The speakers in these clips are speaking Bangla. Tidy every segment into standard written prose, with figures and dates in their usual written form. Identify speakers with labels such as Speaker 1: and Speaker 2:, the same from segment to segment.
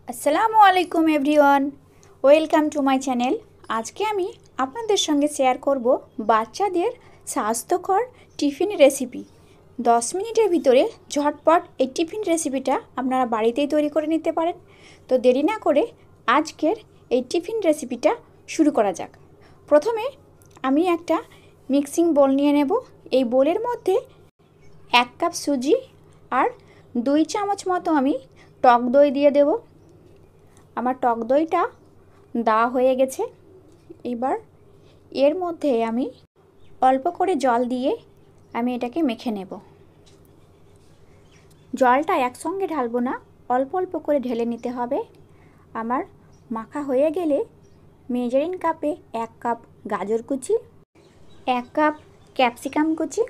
Speaker 1: আসসালামু আলাইকুম everyone, welcome to my channel. আজকে আমি আপনাদের সঙ্গে শেয়ার করব বাচ্চাদের স্বাস্থ্যকর টিফিন রেসিপি। 10 মিনিটের ভিতরে ঝটপট এই টিফিন রেসিপিটা আপনারা বাড়িতেই তৈরি করে নিতে পারেন। তো দেরি না করে আজকের এই টিফিন রেসিপিটা শুরু করা যাক। প্রথমে আমি একটা মিক্সিং বোল নিয়ে নেব। এই বোলের মধ্যে 1 কাপ সুজি আর 2 চামচ মতো আমি টক দই দিয়ে দেব। আমার টক দইটা দেওয়া হয়ে গেছে। এবার এর মধ্যে আমি অল্প করে জল দিয়ে আমি এটাকে মেখে নেব। জলটা একসঙ্গে ঢালবো না, অল্প অল্প করে ঢেলে নিতে হবে। আমার মাখা হয়ে গেলে মেজারিং কাপে 1 কাপ গাজর কুচি, 1 কাপ ক্যাপসিকাম কুচি,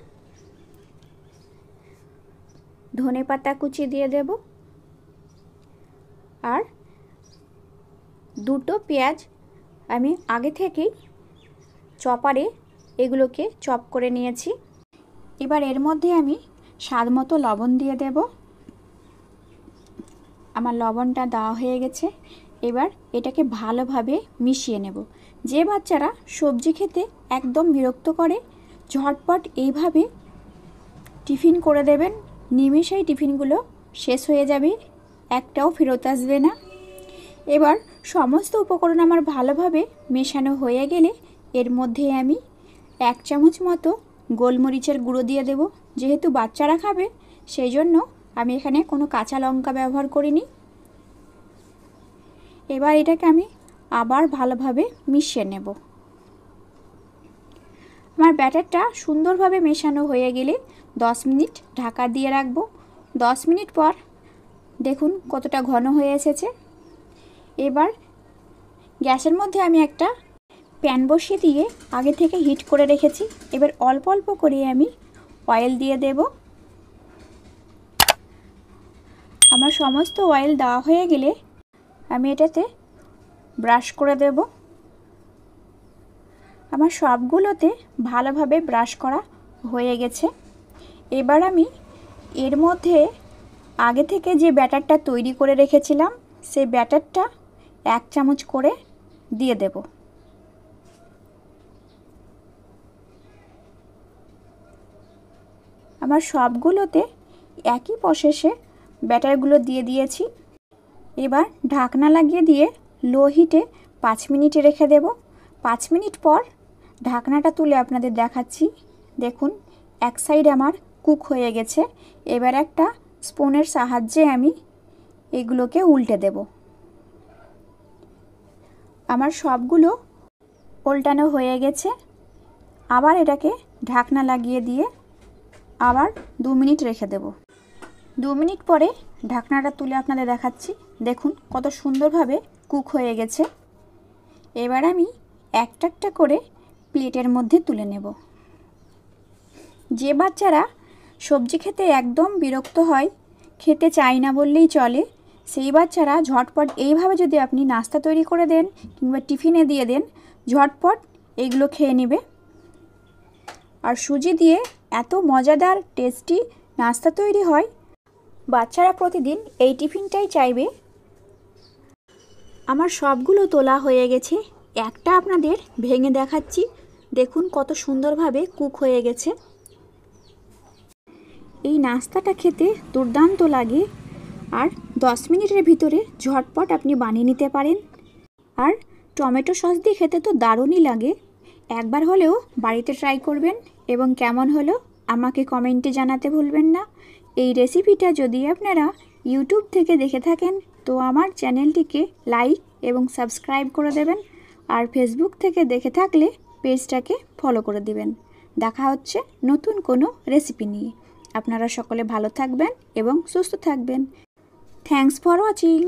Speaker 1: ধনেপাতা কুচি দিয়ে দেব আর 2টো পেঁয়াজ আমি আগে থেকেই চপারে এগুলোকে চপ করে নিয়েছি। এবার এর মধ্যে আমি স্বাদ মতো লবণ দিয়ে দেব। আমার লবণটা দেওয়া হয়ে গেছে। এবার এটাকে ভালোভাবে মিশিয়ে নেব। যে বাচ্চারা সবজি খেতে একদম বিরক্ত করে, ঝটপট এইভাবে টিফিন করে দেবেন। নিমেষেই টিফিনগুলো শেষ হয়ে যাবে, একটাও ফেরত আসবে না। এবার সমস্ত উপকরণ আমার ভালোভাবে মেশানো হয়ে গেলে এর মধ্যে আমি 1 চামচ মতো গোলমরিচের গুঁড়ো দিয়ে দেব। যেহেতু বাচ্চারা খাবে সেই জন্য আমি এখানে কোনো কাঁচা লঙ্কা ব্যবহার করিনি। এবার এটাকে আমি আবার ভালোভাবে মিশিয়ে নেব। আমার ব্যাটারটা সুন্দরভাবে মেশানো হয়ে গেলে 10 মিনিট ঢাকা দিয়ে রাখবো। 10 মিনিট পর দেখুন কতটা ঘন হয়ে এসেছে। এবার গ্যাসের মধ্যে আমি একটা প্যান বসিয়ে দিয়ে আগে থেকে হিট করে রেখেছি। এবার অল্প অল্প করে আমি অয়েল দিয়ে দেব। আমার সমস্ত অয়েল দেওয়া হয়ে গেলে আমি এটাতে ব্রাশ করে দেব। আমার সবগুলোতে ভালোভাবে ব্রাশ করা হয়ে গেছে। এবার আমি এর মধ্যে আগে থেকে যে ব্যাটারটা তৈরি করে রেখেছিলাম সেই ব্যাটারটা 1 চামচ করে দিয়ে দেব। আমার সবগুলোতে একই প্রসেসে ব্যাটারগুলো দিয়ে দিয়েছি। এবার ঢাকনা লাগিয়ে দিয়ে লো হিটে 5 মিনিট রেখে দেব। 5 মিনিট পর ঢাকনাটা তুলে আপনাদের দেখাচ্ছি। দেখুন এক সাইড আমার কুক হয়ে গেছে। এবার একটা স্পুনের সাহায্যে আমি এগুলোকে উল্টে দেব। আমার সবগুলো উল্টানো হয়ে গেছে। আবার এটাকে ঢাকনা লাগিয়ে দিয়ে আবার 2 মিনিট রেখে দেব। 2 মিনিট পরে ঢাকনাটা তুলে আপনাদের দেখাচ্ছি। দেখুন কত সুন্দরভাবে কুক হয়ে গেছে। এবার আমি একটা একটা করে প্লেটের মধ্যে তুলে নেব। যে বাচ্চারা সবজি খেতে একদম বিরক্ত হয়, খেতে চায় না বললেই চলে, সেই বাচ্চারা ঝটপট এইভাবে যদি আপনি নাস্তা তৈরি করে দেন কিংবা টিফিনে দিয়ে দেন, ঝটপট এগুলো খেয়ে নেবে। আর সুজি দিয়ে এত মজাদার টেস্টি নাস্তা তৈরি হয়, বাচ্চারা প্রতিদিন এই টিফিনটাই চাইবে। আমার সবগুলো তোলা হয়ে গেছে। একটা আপনাদের ভেঙে দেখাচ্ছি। দেখুন কত সুন্দরভাবে কুক হয়ে গেছে। এই নাস্তাটা খেতে দুর্দান্ত লাগে আর 10 মিনিটের ভিতরে ঝটপট আপনি বানিয়ে নিতে পারেন। আর টমেটো সস দিয়ে খেতে তো দারুণই লাগে। একবার হলেও বাড়িতে ট্রাই করবেন এবং কেমন হলো আমাকে কমেন্টে জানাতে ভুলবেন না। এই রেসিপিটা যদি আপনারা ইউটিউব থেকে দেখে থাকেন তো আমার চ্যানেলটিকে লাইক এবং সাবস্ক্রাইব করে দেবেন। আর ফেসবুক থেকে দেখে থাকলে পেজটাকে ফলো করে দিবেন। দেখা হচ্ছে নতুন কোনো রেসিপি নিয়ে। আপনারা সকলে ভালো থাকবেন এবং সুস্থ থাকবেন। Thanks for watching.